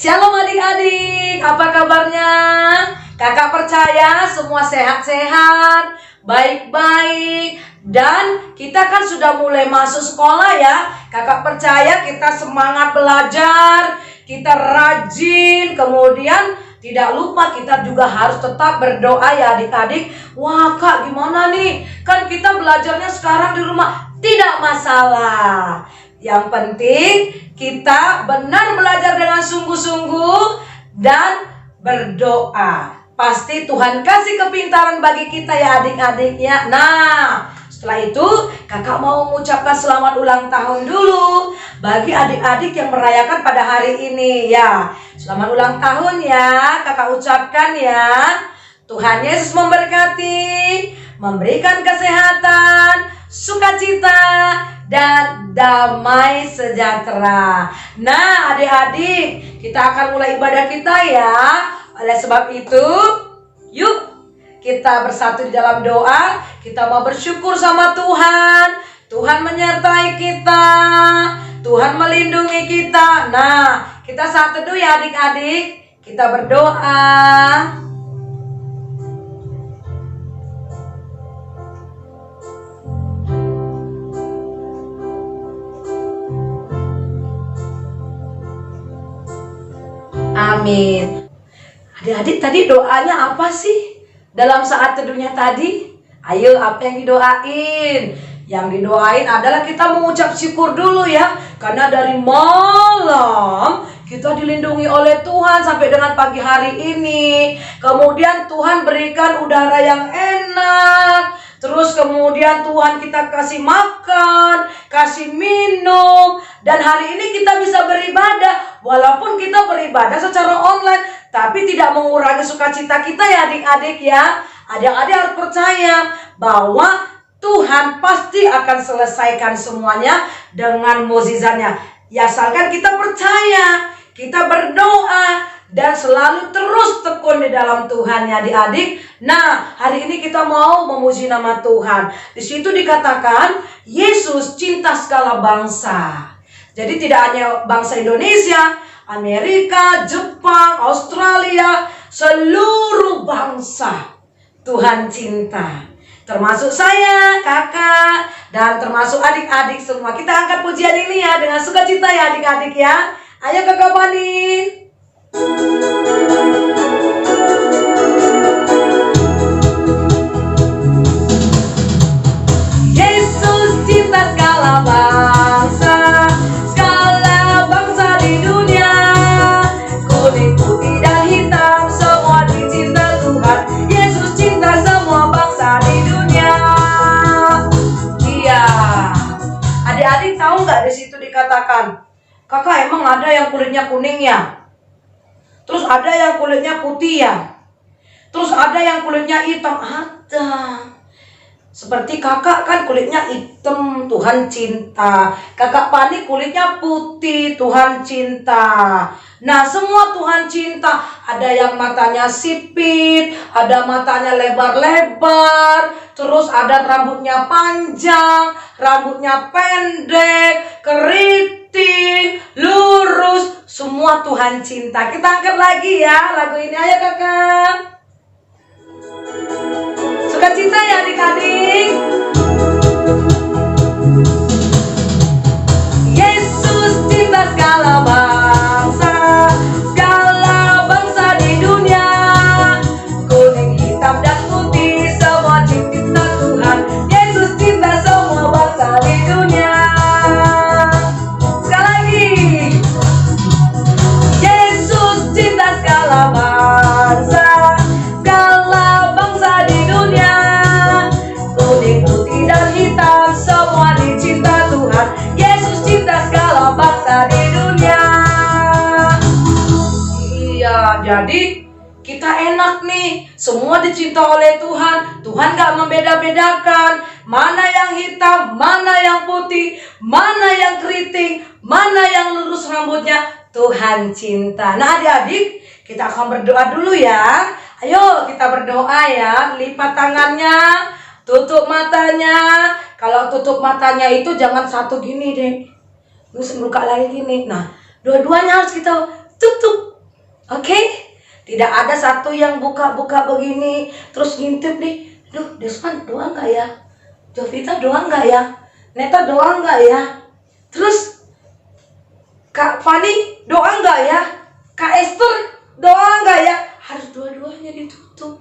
Shalom adik-adik, apa kabarnya? Kakak percaya semua sehat-sehat, baik-baik. Dan kita kan sudah mulai masuk sekolah ya. Kakak percaya kita semangat belajar, kita rajin. Kemudian tidak lupa kita juga harus tetap berdoa ya adik-adik. Wah kak, gimana nih? Kan kita belajarnya sekarang di rumah. Tidak masalah. Yang penting kita benar belajar dengan sungguh-sungguh dan berdoa. Pasti Tuhan kasih kepintaran bagi kita ya adik-adik ya. Nah, setelah itu kakak mau mengucapkan selamat ulang tahun dulu bagi adik-adik yang merayakan pada hari ini ya. Selamat ulang tahun ya, kakak ucapkan ya. Tuhan Yesus memberkati, memberikan kesehatan, sukacita, dan damai sejahtera. Nah adik-adik, kita akan mulai ibadah kita ya. Oleh sebab itu, yuk kita bersatu di dalam doa. Kita mau bersyukur sama Tuhan. Tuhan menyertai kita, Tuhan melindungi kita. Nah, kita saat teduh ya adik-adik. Kita berdoa. Amin. Adik-adik tadi doanya apa sih? Dalam saat teduhnya tadi? Ayo, apa yang didoain? Yang didoain adalah kita mengucap syukur dulu ya. Karena dari malam kita dilindungi oleh Tuhan sampai dengan pagi hari ini. Kemudian Tuhan berikan udara yang enak. Terus kemudian Tuhan kita kasih makan, kasih minum. Dan hari ini kita bisa beribadah. Walaupun kita beribadah secara online, tapi tidak mengurangi sukacita kita ya adik-adik ya. Adik-adik harus percaya bahwa Tuhan pasti akan selesaikan semuanya dengan mukjizatnya. Ya asalkan kita percaya, kita berdoa, dan selalu terus tekun di dalam Tuhan ya adik-adik. Nah, hari ini kita mau memuji nama Tuhan. Di situ dikatakan Yesus cinta segala bangsa. Jadi tidak hanya bangsa Indonesia, Amerika, Jepang, Australia, seluruh bangsa Tuhan cinta. Termasuk saya, kakak, dan termasuk adik-adik semua. Kita angkat pujian ini ya dengan sukacita ya adik-adik ya. Ayo kakak Bani. Yesus cinta segala bangsa, segala bangsa di dunia. Kuning, putih, dan hitam, semua dicinta Tuhan. Yesus cinta semua bangsa di dunia. Iya. Adik-adik tahu nggak di situ dikatakan, kakak emang ada yang kulitnya kuning ya? Terus ada yang kulitnya putih ya? Terus ada yang kulitnya hitam? Ada. Seperti kakak kan kulitnya hitam, Tuhan cinta. Kakak Pani kulitnya putih, Tuhan cinta. Nah semua Tuhan cinta. Ada yang matanya sipit, ada matanya lebar-lebar. Terus ada rambutnya panjang, rambutnya pendek, keriting, lurus. Semua Tuhan cinta. Kita angkat lagi ya lagu ini. Ayo kakak. Sukacita ya adik-adik. Yesus cinta segala bangsa, segala bangsa di dunia. Kuning, hitam, dan putih, semua cinta Tuhan. Yesus cinta semua bangsa di dunia. Sekali lagi. Yesus cinta segala bangsa, segala bangsa di dunia. Kuning, putih, dan hitam, semua dicinta Tuhan. Yesus cinta segala bangsa di dunia. Iya, jadi kita enak nih, semua dicinta oleh Tuhan. Tuhan gak membeda-bedakan mana yang hitam, mana yang putih, mana yang keriting, mana yang lurus rambutnya. Tuhan cinta. Nah adik-adik, kita akan berdoa dulu ya. Ayo kita berdoa ya. Lipat tangannya, tutup matanya. Kalau tutup matanya itu jangan satu gini deh, terus buka lagi gini. Nah dua-duanya harus kita tutup. Oke? Tidak ada satu yang buka-buka begini terus ngintip nih. Duh, Desman doa nggak ya? Jovita doa nggak ya? Neta doa nggak ya? Terus Kak Fani doa nggak ya? Kak Esther doa nggak ya? Harus dua-duanya ditutup.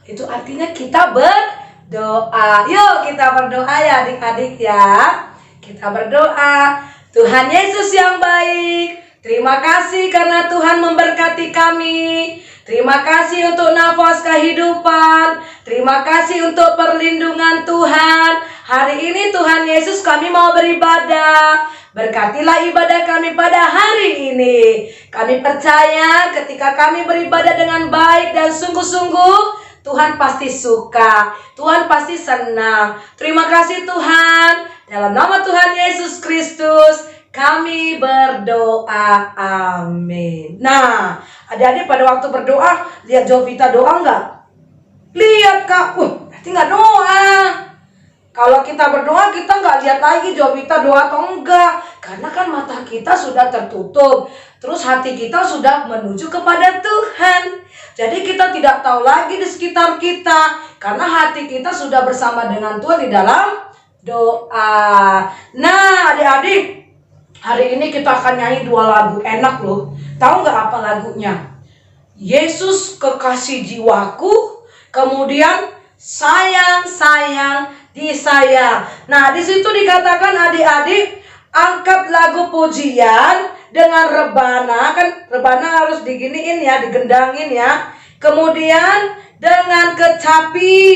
Itu artinya kita berdoa. Yuk kita berdoa ya adik-adik ya. Kita berdoa. Tuhan Yesus yang baik, terima kasih karena Tuhan memberkati kami. Terima kasih untuk nafas kehidupan. Terima kasih untuk perlindungan Tuhan. Hari ini Tuhan Yesus kami mau beribadah. Berkatilah ibadah kami pada hari ini. Kami percaya ketika kami beribadah dengan baik dan sungguh-sungguh, Tuhan pasti suka. Tuhan pasti senang. Terima kasih Tuhan. Dalam nama Tuhan Yesus Kristus kami berdoa, amin. Nah, adik-adik pada waktu berdoa, lihat Jovita doa nggak? Lihat Kak, berarti nggak doa. Kalau kita berdoa, kita nggak lihat lagi Jovita doa atau enggak. Karena kan mata kita sudah tertutup. Terus hati kita sudah menuju kepada Tuhan. Jadi kita tidak tahu lagi di sekitar kita. Karena hati kita sudah bersama dengan Tuhan di dalam doa. Nah adik-adik, hari ini kita akan nyanyi 2 lagu enak loh. Tahu nggak apa lagunya? Yesus kekasih jiwaku, kemudian sayang-sayang disayang. Nah di situ dikatakan adik-adik angkat lagu pujian dengan rebana, kan rebana harus diginiin ya, digendangin ya. Kemudian dengan kecapi.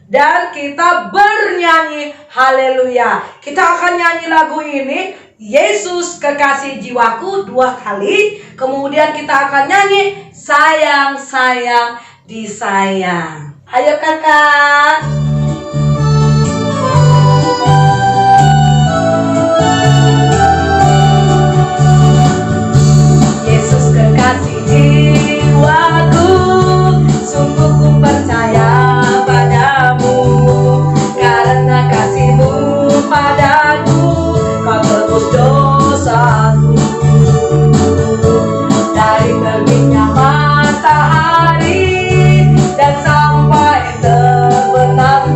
Dan kita bernyanyi haleluya. Kita akan nyanyi lagu ini Yesus kekasih jiwaku 2 kali. Kemudian kita akan nyanyi sayang-sayang disayang. Ayo kakak. Yesus kekasih jiwaku, sungguh ku percaya padamu, karena kasih-Mu padaku, Kau tebus dosaku. Dari terbitnya matahari dan sampai terbenam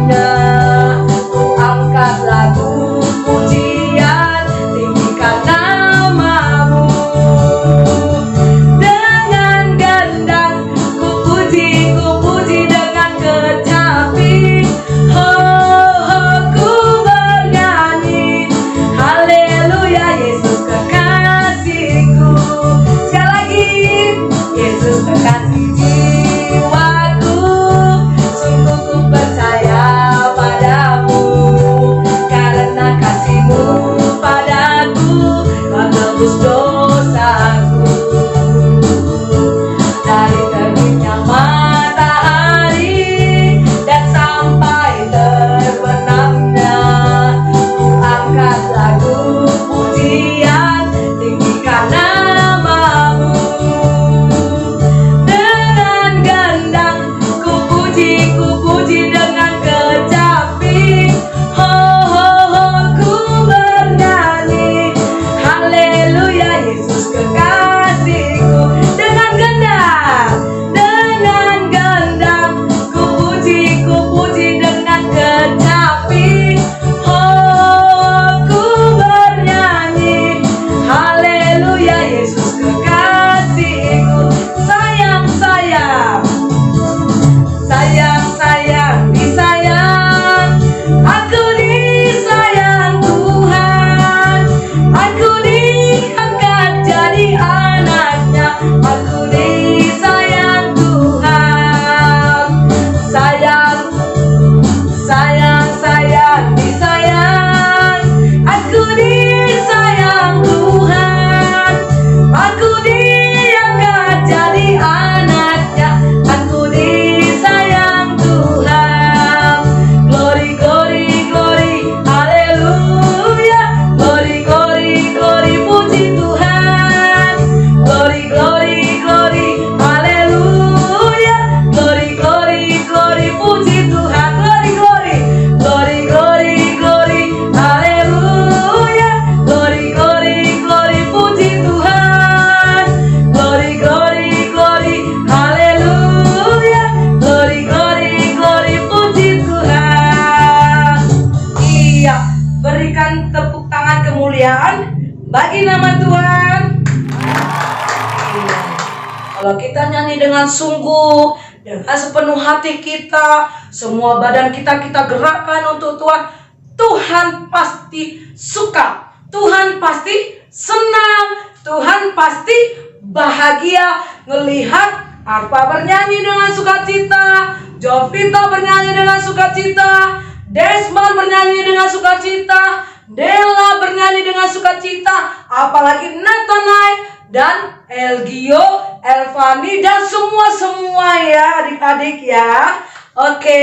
Kalau kita nyanyi dengan sungguh, dengan sepenuh hati kita, semua badan kita gerakkan untuk Tuhan, Tuhan pasti suka, Tuhan pasti senang, Tuhan pasti bahagia melihat Arpa bernyanyi dengan sukacita, Jovita bernyanyi dengan sukacita, Desmond bernyanyi dengan sukacita, Della bernyanyi dengan sukacita, apalagi Nathanael dan Elgio, Elvani dan semua ya adik-adik ya. Oke,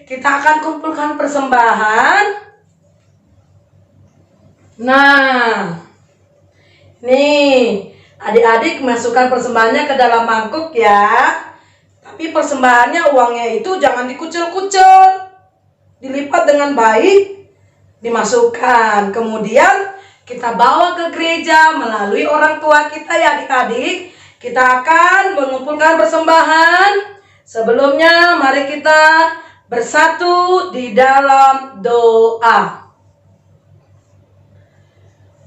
kita akan kumpulkan persembahan. Nah, nih adik-adik masukkan persembahannya ke dalam mangkuk ya. Tapi persembahannya, uangnya itu jangan dikucil-kucil, dilipat dengan baik, dimasukkan. Kemudian kita bawa ke gereja melalui orang tua kita ya adik-adik. Kita akan mengumpulkan persembahan. Sebelumnya mari kita bersatu di dalam doa.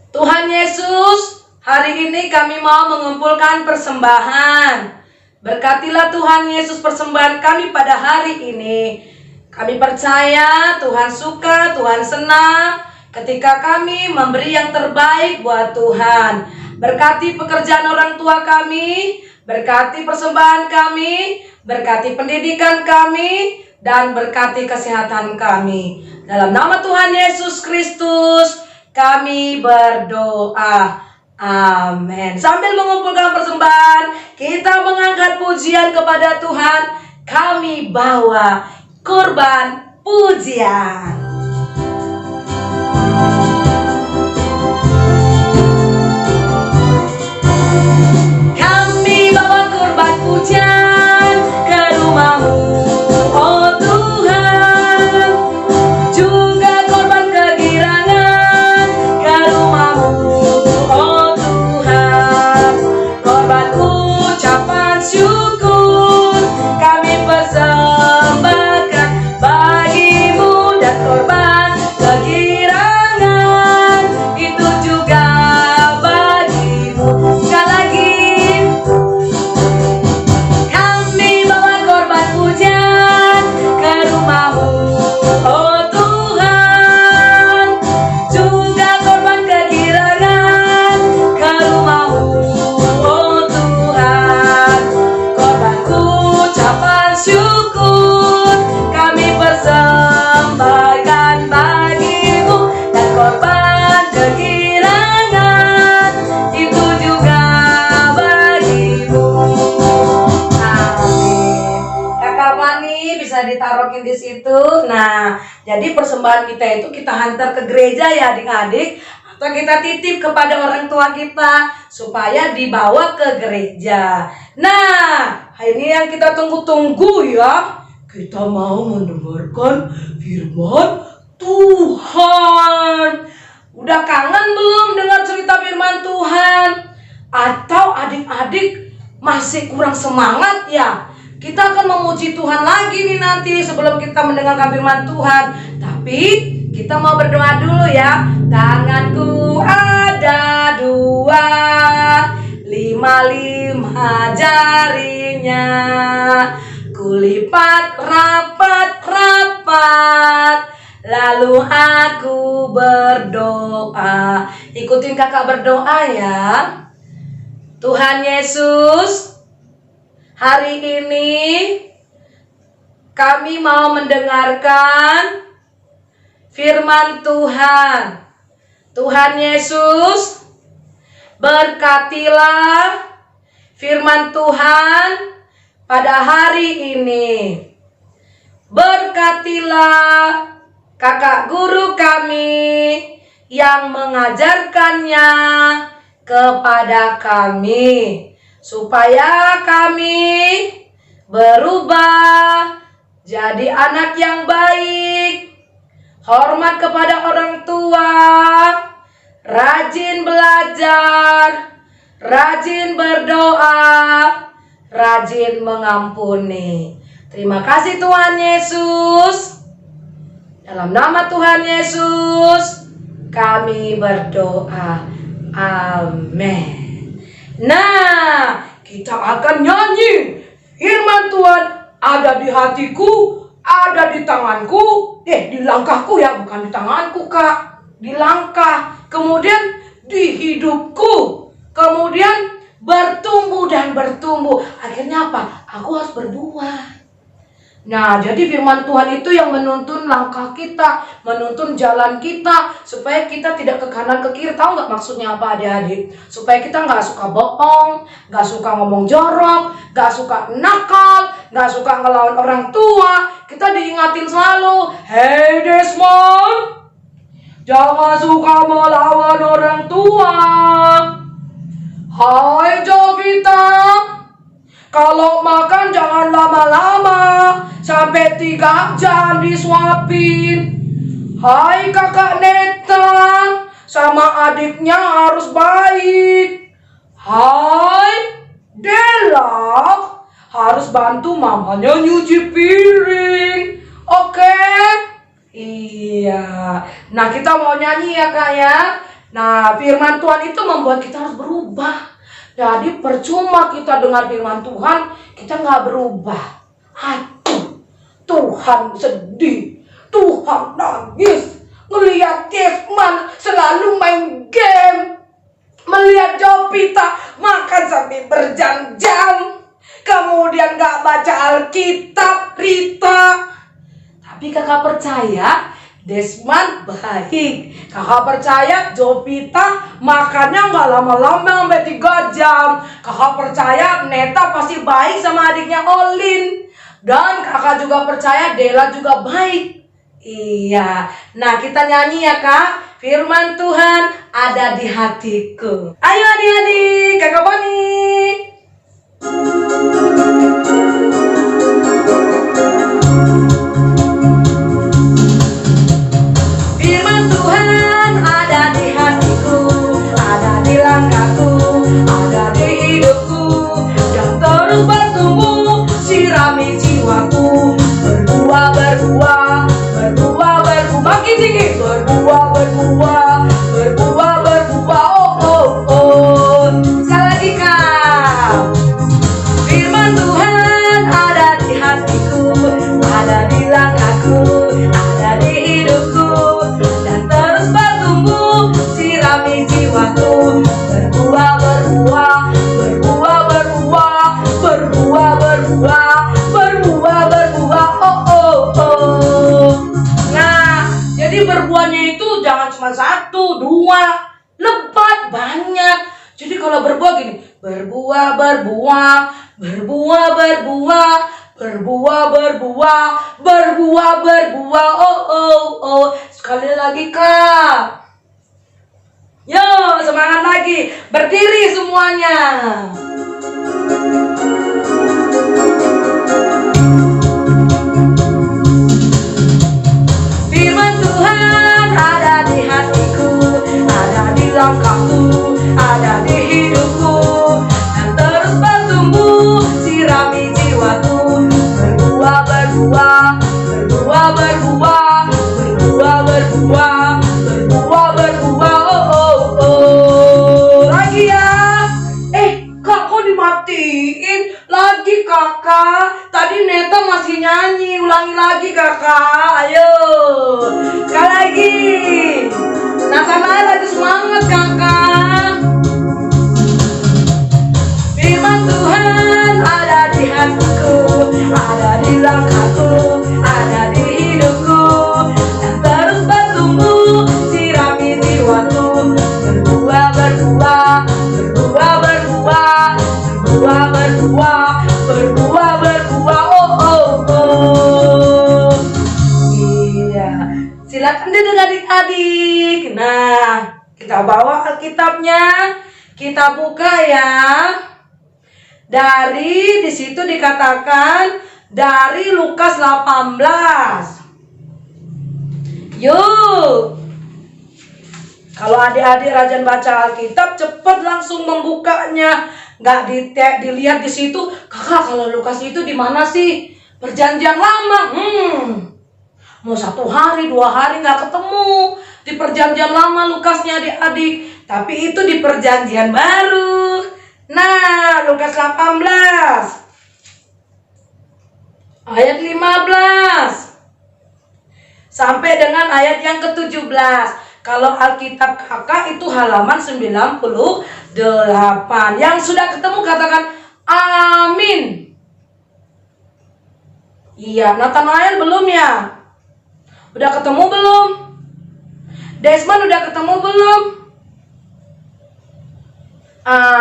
Tuhan Yesus, hari ini kami mau mengumpulkan persembahan. Berkatilah Tuhan Yesus persembahan kami pada hari ini. Kami percaya Tuhan suka, Tuhan senang ketika kami memberi yang terbaik buat Tuhan. Berkati pekerjaan orang tua kami, berkati persembahan kami, berkati pendidikan kami, dan berkati kesehatan kami. Dalam nama Tuhan Yesus Kristus kami berdoa. Amin. Sambil mengumpulkan persembahan, kita mengangkat pujian kepada Tuhan. Kami bawa korban pujian. Kami bawa korban pujian ke rumahmu, oh Tuhan. Juga korban kegirangan ke rumahmu, oh Tuhan. Korban ucapan syukur kami persembahkan bagimu, dan korban kegirangan itu juga bagimu. Sekali lagi, kami bawa korban pujian ke rumahmu, oh Tuhan. Juga korban kegirangan ke rumahmu, oh Tuhan. Korban ucapan syukur kami persembahkan bagimu, dan korban kegirangan itu juga bagimu. Amin. Kakak Fani bisa ditaruhin di situ. Nah, jadi persembahan kita itu kita hantar ke gereja ya adik-adik, atau kita titip kepada orang tua kita supaya dibawa ke gereja. Nah, ini yang kita tunggu-tunggu ya. Kita mau mendengarkan firman Tuhan. Udah kangen belum dengar cerita firman Tuhan? Atau adik-adik masih kurang semangat ya? Kita akan memuji Tuhan lagi nih nanti sebelum kita mendengarkan firman Tuhan. Tapi kita mau berdoa dulu ya. Tanganku ada 2, 5 jarinya. Kulipat rapat-rapat, lalu aku berdoa. Ikutin kakak berdoa ya. Tuhan Yesus, hari ini kami mau mendengarkan firman Tuhan. Tuhan Yesus, berkatilah firman Tuhan pada hari ini. Berkatilah kakak guru kami yang mengajarkannya kepada kami, supaya kami berubah jadi anak yang baik, hormat kepada orang tua, rajin belajar, rajin berdoa, rajin mengampuni. Terima kasih Tuhan Yesus. Dalam nama Tuhan Yesus kami berdoa. Amin. Nah, kita akan nyanyi. Firman Tuhan ada di hatiku, ada di tanganku, di langkahku ya, bukan di tanganku Kak, di langkah, kemudian di hidupku, kemudian bertumbuh dan bertumbuh. Akhirnya apa? Aku harus berbuah. Nah, jadi firman Tuhan itu yang menuntun langkah kita, menuntun jalan kita, supaya kita tidak ke kanan ke kiri. Tahu nggak maksudnya apa adik-adik? Supaya kita nggak suka bohong, nggak suka ngomong jorok, nggak suka nakal, nggak suka ngelawan orang tua. Kita diingatin selalu, hey Desmond, jangan suka melawan orang tua. Hai Jovita, kalau makan jangan lama-lama, sampai 3 jam disuapin. Hai kakak Neta, sama adiknya harus baik. Hai Dela, harus bantu mamanya nyuci piring. Oke? Iya. Nah, kita mau nyanyi ya Kak ya. Nah, firman Tuhan itu membuat kita harus berubah. Jadi percuma kita dengar firman Tuhan, kita nggak berubah. Aduh, Tuhan sedih, Tuhan nangis, ngelihat Desmond selalu main game, melihat Jovita makan sampai berjam-jam, kemudian nggak baca Alkitab, Rita. Tapi kakak percaya Desmond baik. Kakak percaya Jovita makannya nggak lama-lama sampai 3 jam. Kakak percaya Neta pasti baik sama adiknya Olin. Dan kakak juga percaya Dela juga baik. Iya. Nah, kita nyanyi ya Kak. Firman Tuhan ada di hatiku. Ayo adik-adik, Kakak Boni. Firman Tuhan ada di hatiku, ada di langkahku, ada di hidupku, dan terus bertumbuh, sirami jiwaku, berbuah, berbuah, berbuah, berbuah, makin tinggi, berbuah, berbuah, berbuah, berbuah, oh, oh, oh. Sekali lagi Kak. Firman Tuhan ada di hatiku, ada di langkahku, ada di hidupku, dan terus bertumbuh, sirami jiwaku, berbuah, berbuah, berbuah, berbuah, berbuah, berbuah, berbuah, berbuah, oh, oh, oh. Nah, jadi berbuahnya itu jangan cuma 1, 2, lebat, banyak. Jadi kalau berbuah gini, berbuah, berbuah, berbuah, berbuah, berbuah, berbuah, berbuah, berbuah, oh, oh, oh. Sekali lagi Kak. Yo, semangat lagi. Berdiri semuanya. Firman Tuhan ada di hatiku, ada di langkahku, ada di hidupku, dan terus bertumbuh, sirami jiwaku, berbuah, berbuah, berbuah, berbuah, berbuah, berbuah, berbuah, berbuah, oh, oh, oh. Lagi ya. Kak, kok dimatiin? Lagi kakak. Tadi Neta masih nyanyi. Ulangi lagi kakak. Ayo. Sekali lagi. Nah, sana lagi semangat kakak. Firman Tuhan ada di hatiku, ada di langkahku, ada di hidupku, dan terus bertumbuh, sirami jiwaku, berbuah, berbuah, berbuah, berbuah, berbuah, berbuah, berbuah, berbuah, oh, oh, oh. Iya, silakan duduk adik-adik. Nah, kita bawa Alkitabnya, kita buka ya. Dari di situ dikatakan dari Lukas 18. Yuk. Kalau adik-adik rajin baca Alkitab, cepat langsung membukanya. Nggak dilihat di situ, kakak kalau Lukas itu di mana sih? Perjanjian lama. Mau 1 hari, 2 hari nggak ketemu. Di perjanjian lama Lukasnya adik-adik. Tapi itu di perjanjian baru. Nah, Lukas 18 ayat 15 sampai dengan ayat yang ke-17. Kalau Alkitab kakak itu halaman 98. Yang sudah ketemu katakan amin. Iya, Nathanael belum ya? Udah ketemu belum? Desmond udah ketemu belum?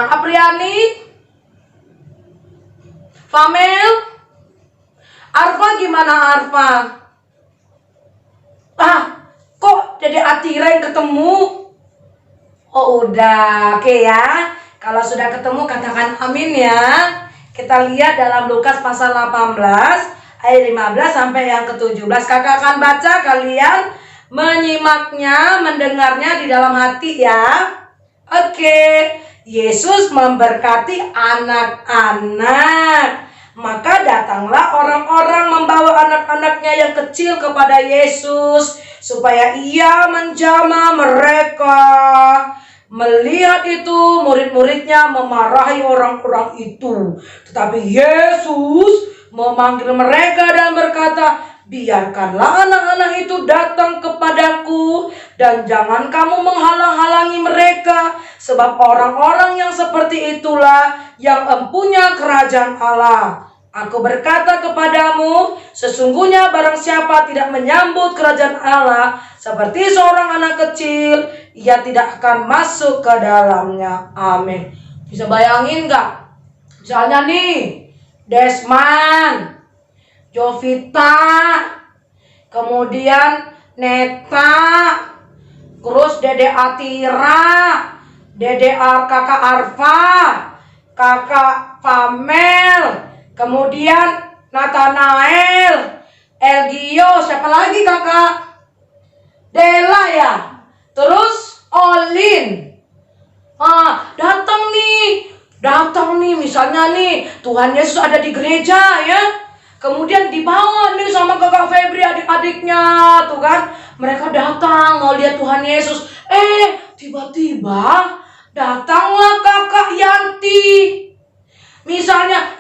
Apriani? Famel? Arfa gimana Arfa? Kok jadi Atira yang ketemu? Oh udah, oke ya. Kalau sudah ketemu katakan amin ya. Kita lihat dalam Lukas pasal 18 ayat 15 sampai yang ke-17. Kakak akan baca, kalian menyimaknya, mendengarnya di dalam hati ya. Oke. Yesus memberkati anak-anak. Maka datanglah orang-orang membawa anak-anaknya yang kecil kepada Yesus supaya ia menjamah mereka. Melihat itu, murid-muridnya memarahi orang-orang itu. Tetapi Yesus memanggil mereka dan berkata, biarkanlah anak-anak itu datang kepadaku dan jangan kamu menghalang-halangi mereka, sebab orang-orang yang seperti itulah yang empunya kerajaan Allah. Aku berkata kepadamu, sesungguhnya barang siapa tidak menyambut kerajaan Allah seperti seorang anak kecil, ia tidak akan masuk ke dalamnya. Amin. Bisa bayangin gak? Misalnya nih, Desman, Jovita, kemudian Neta, terus Dede Atira, kakak Arfa, kakak Pamel, kemudian Nathanael, Elgio, siapa lagi kakak? Dela ya. Terus Olin. Datang nih misalnya nih Tuhan Yesus ada di gereja ya. Kemudian dibawa nih sama kakak Febri adik-adiknya tuh kan. Mereka datang mau lihat Tuhan Yesus. Tiba-tiba datanglah kakak Yanti. Misalnya,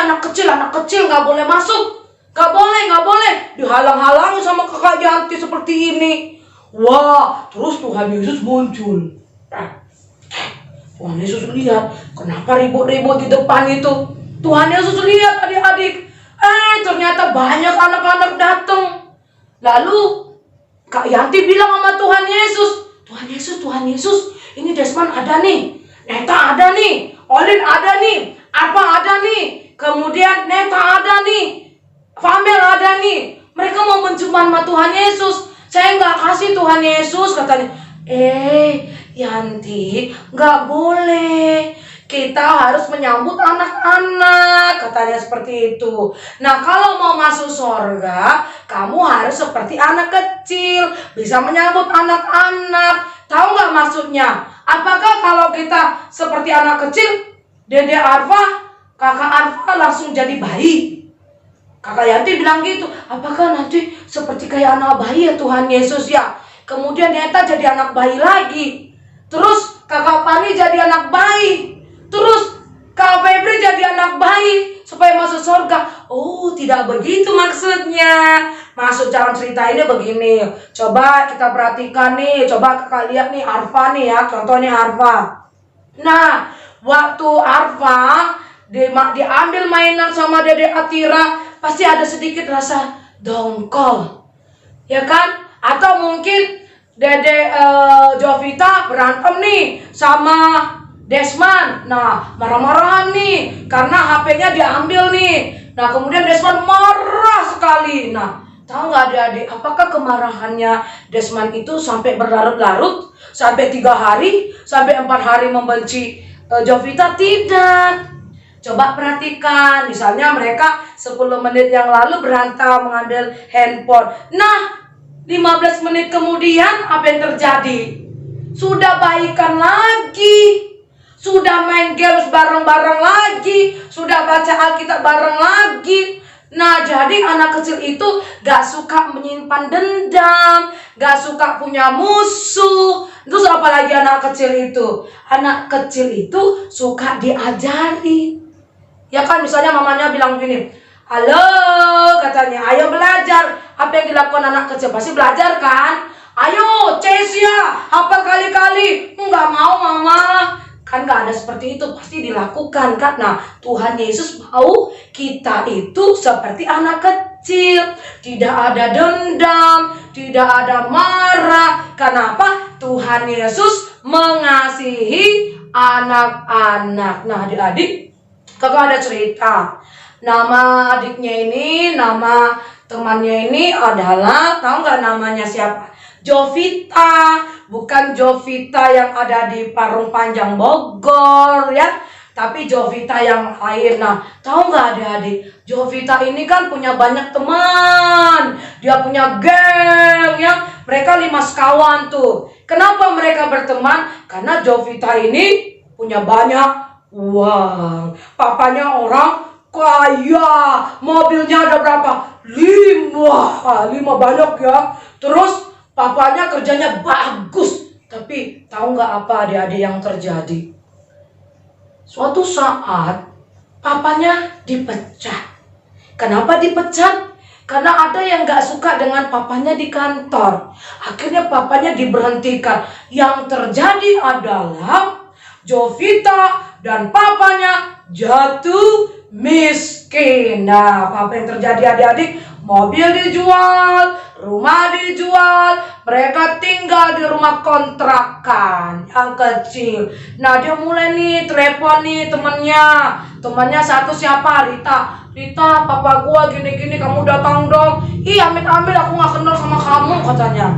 anak kecil gak boleh masuk. Gak boleh. Dihalang-halangi sama kakak Yanti seperti ini. Wah, terus Tuhan Yesus muncul. Tuhan Yesus lihat, kenapa ribut-ribut di depan itu? Tuhan Yesus lihat adik-adik. Ternyata banyak anak-anak datang. Lalu Kak Yanti bilang sama Tuhan Yesus, ini Desmond ada nih, Neta ada nih, Olin ada nih, Arpa ada nih, kemudian Neta ada nih, Famel ada nih. Mereka mau menciuman sama Tuhan Yesus. Saya nggak kasih Tuhan Yesus, katanya. Yanti, nggak boleh. Kita harus menyambut anak-anak, katanya seperti itu. Nah, kalau mau masuk surga, kamu harus seperti anak kecil, bisa menyambut anak-anak. Tahu nggak maksudnya? Apakah kalau kita seperti anak kecil, Dede Arfa, kakak Arfa langsung jadi bayi? Kakak Yanti bilang gitu. Apakah nanti seperti kayak anak bayi ya Tuhan Yesus ya? Kemudian Neta jadi anak bayi lagi. Terus kakak Pani jadi anak bayi. Terus Kak Febri jadi anak bayi supaya masuk surga. Oh, tidak begitu maksudnya. Maksud jalan cerita ini begini. Coba kita perhatikan nih. Coba kakak lihat nih Arfa nih ya. Contohnya Arfa. Nah, waktu Arfa diambil mainan sama Dede Atira, pasti ada sedikit rasa dongkol. Ya kan? Atau mungkin Dede Jovita berantem nih sama Desmond. Nah, marah-marahan nih karena HP-nya diambil nih. Nah, kemudian Desmond marah sekali. Nah, tahu nggak adik-adik, apakah kemarahannya Desmond itu sampai berlarut-larut, sampai 3 hari, sampai 4 hari membenci Jovita? Tidak. Coba perhatikan, misalnya mereka 10 menit yang lalu berantem mengambil handphone. Nah, 15 menit kemudian apa yang terjadi? Sudah baikan lagi. Sudah main games bareng-bareng lagi. Sudah baca Alkitab bareng lagi. Nah, jadi anak kecil itu gak suka menyimpan dendam, gak suka punya musuh. Terus apalagi anak kecil itu? Anak kecil itu suka diajari. Ya kan, misalnya mamanya bilang gini, halo katanya, ayo belajar. Apa yang dilakukan anak kecil? Pasti belajar kan? Ayo Cesia, hafal kali-kali. Enggak mau mama. Kan gak ada seperti itu, pasti dilakukan kan. Nah, Tuhan Yesus mau kita itu seperti anak kecil. Tidak ada dendam, tidak ada marah. Kenapa? Tuhan Yesus mengasihi anak-anak. Nah, adik-adik, kakak ada cerita. Nama adiknya ini, nama temannya ini adalah, tahu nggak namanya siapa? Jovita. Bukan Jovita yang ada di Parung Panjang Bogor ya, tapi Jovita yang lain. Nah, tahu nggak adik-adik? Jovita ini kan punya banyak teman. Dia punya geng ya. Mereka 5 sekawan tuh. Kenapa mereka berteman? Karena Jovita ini punya banyak uang. Papanya orang kaya. Mobilnya ada berapa? 5 banyak ya. Terus papanya kerjanya bagus. Tapi tahu nggak apa adik-adik yang terjadi? Suatu saat papanya dipecat. Kenapa dipecat? Karena ada yang gak suka dengan papanya di kantor. Akhirnya papanya diberhentikan. Yang terjadi adalah Jovita dan papanya jatuh miskin. Nah, apa yang terjadi adik-adik? Mobil dijual, rumah dijual. Mereka tinggal di rumah kontrakan yang kecil. Nah, dia mulai nih telepon nih temennya. Temannya satu siapa? Rita, papa gua gini-gini, kamu datang dong. Ih, amit-amit aku gak kenal sama kamu katanya.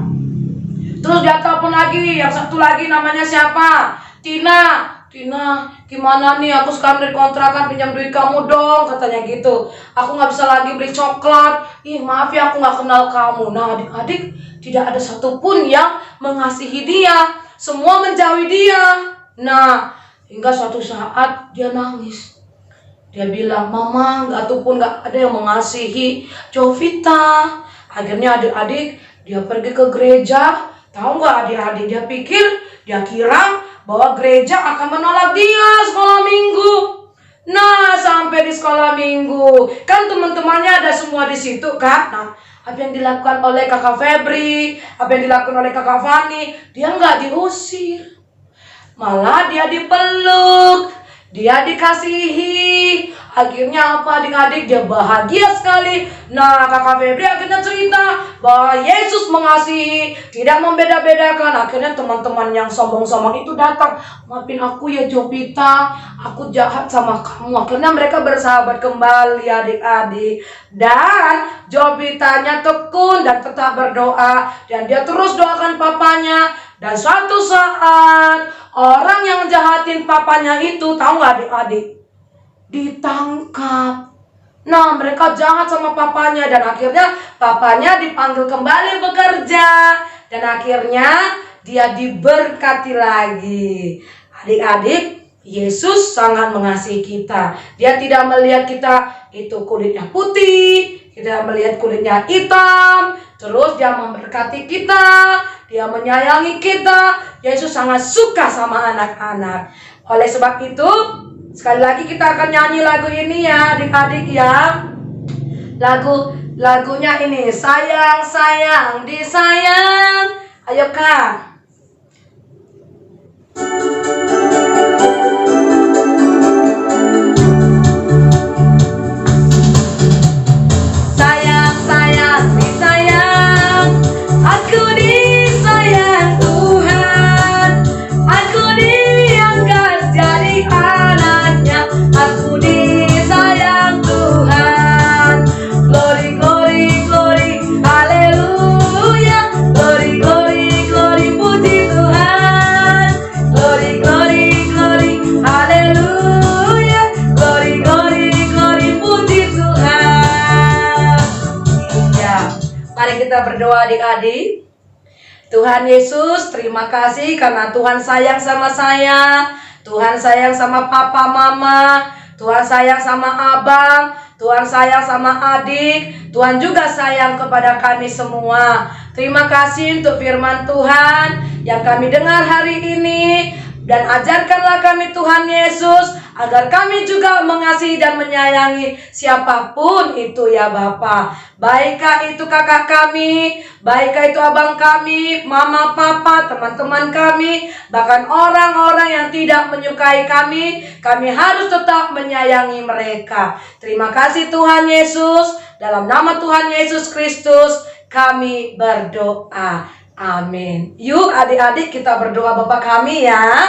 Terus dia telepon lagi, yang satu lagi namanya siapa? Tina, gimana nih, aku sekarang dari kontrakan, pinjam duit kamu dong katanya gitu. Aku gak bisa lagi beli coklat. Ih, maaf ya, aku gak kenal kamu. Nah, adik-adik, tidak ada satupun yang mengasihi dia. Semua menjauhi dia. Nah, hingga suatu saat dia nangis. Dia bilang, mama, gak ada yang mengasihi Jovita. Akhirnya adik-adik, dia pergi ke gereja. Tahu gak adik-adik, dia kira bahwa gereja akan menolak dia sekolah minggu. Nah, sampai di sekolah minggu, kan teman-temannya ada semua di situ kan. Nah, apa yang dilakukan oleh kakak Febri, apa yang dilakukan oleh kakak Fani, dia nggak diusir. Malah dia dipeluk, dia dikasihi. Akhirnya apa adik-adik? Dia bahagia sekali. Nah, kakak Febri akhirnya cerita bahwa Yesus mengasihi, tidak membeda-bedakan. Akhirnya teman-teman yang sombong-sombong itu datang. Maafin aku ya Jovita, aku jahat sama kamu. Akhirnya mereka bersahabat kembali adik-adik. Dan Jovitanya tekun dan tetap berdoa. Dan dia terus doakan papanya. Dan suatu saat orang yang jahatin papanya itu, tahu nggak adik-adik? Ditangkap. Nah, mereka jahat sama papanya dan akhirnya papanya dipanggil kembali bekerja dan akhirnya dia diberkati lagi. Adik-adik, Yesus sangat mengasihi kita. Dia tidak melihat kita itu kulitnya putih, kita melihat kulitnya hitam. Terus dia memberkati kita, dia menyayangi kita. Yesus sangat suka sama anak-anak. Oleh sebab itu, sekali lagi kita akan nyanyi lagu ini ya adik-adik ya. Lagunya ini, sayang sayang disayang. Ayo Kak. Sayang sayang disayang, aku disayang Tuhan, aku diangkat jadi anaknya, aku disayang Tuhan. Glory, glory, glory, haleluya. Glory, glory, glory, puji Tuhan. Glory, glory, glory, haleluya. Glory, glory, glory, puji Tuhan. Iya, mari kita berdoa adik-adik. Tuhan Yesus, terima kasih karena Tuhan sayang sama saya. Tuhan sayang sama papa mama. Tuhan sayang sama abang. Tuhan sayang sama adik. Tuhan juga sayang kepada kami semua. Terima kasih untuk firman Tuhan yang kami dengar hari ini. Dan ajarkanlah kami Tuhan Yesus, agar kami juga mengasihi dan menyayangi siapapun itu ya Bapa. Baikkah itu kakak kami, baikkah itu abang kami, mama, papa, teman-teman kami, bahkan orang-orang yang tidak menyukai kami harus tetap menyayangi mereka. Terima kasih Tuhan Yesus, dalam nama Tuhan Yesus Kristus kami berdoa. Amin. Yuk adik-adik kita berdoa Bapa kami ya.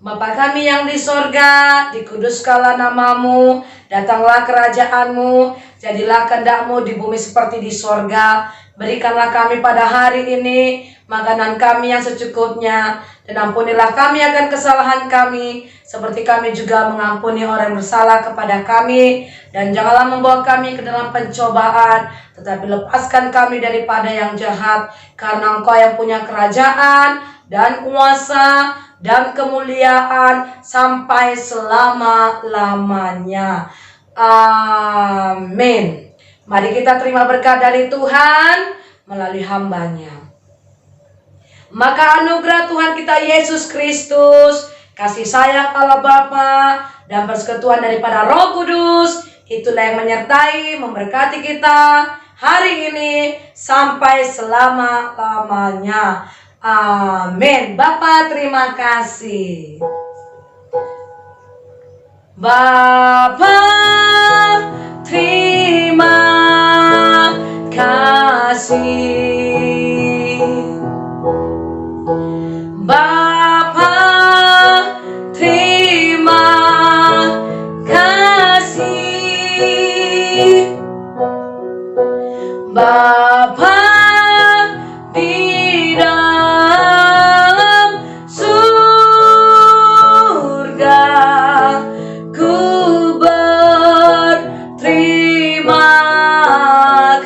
Bapa kami yang di sorga, dikuduskanlah namamu, datanglah kerajaanmu, jadilah kehendak-mu di bumi seperti di sorga. Berikanlah kami pada hari ini makanan kami yang secukupnya, dan ampunilah kami akan kesalahan kami, seperti kami juga mengampuni orang yang bersalah kepada kami. Dan janganlah membawa kami ke dalam pencobaan, tetapi lepaskan kami daripada yang jahat, karena Engkau yang punya kerajaan dan kuasa dan kemuliaan sampai selama-lamanya. Amin. Mari kita terima berkat dari Tuhan melalui hambanya. Maka anugerah Tuhan kita Yesus Kristus, kasih sayang Allah Bapa, dan persekutuan daripada Roh Kudus, itulah yang menyertai, memberkati kita hari ini sampai selama-lamanya. Amin. Bapa terima kasih. Bapa terima kasih. Bapa terima kasih. Bapa di dalam surga, ku berterima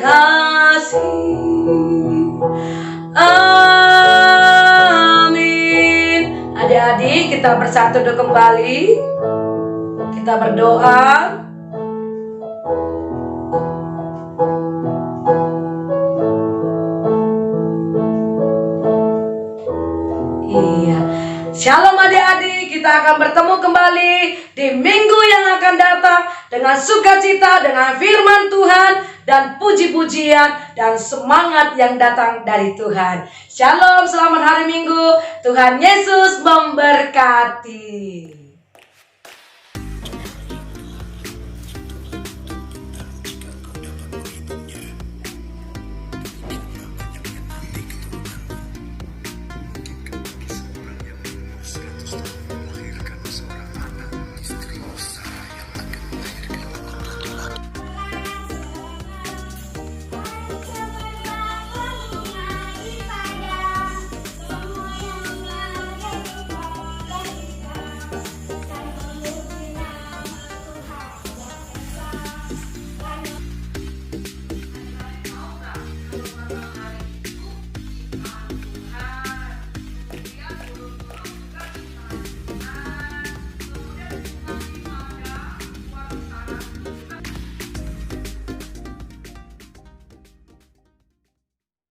kasih. Amin. Adik-adik kita bersatu kembali. Kita berdoa. Iya. Shalom adik-adik, kita akan bertemu kembali di minggu yang akan datang dengan sukacita, dengan firman Tuhan dan puji-pujian dan semangat yang datang dari Tuhan. Shalom, selamat hari Minggu. Tuhan Yesus memberkati.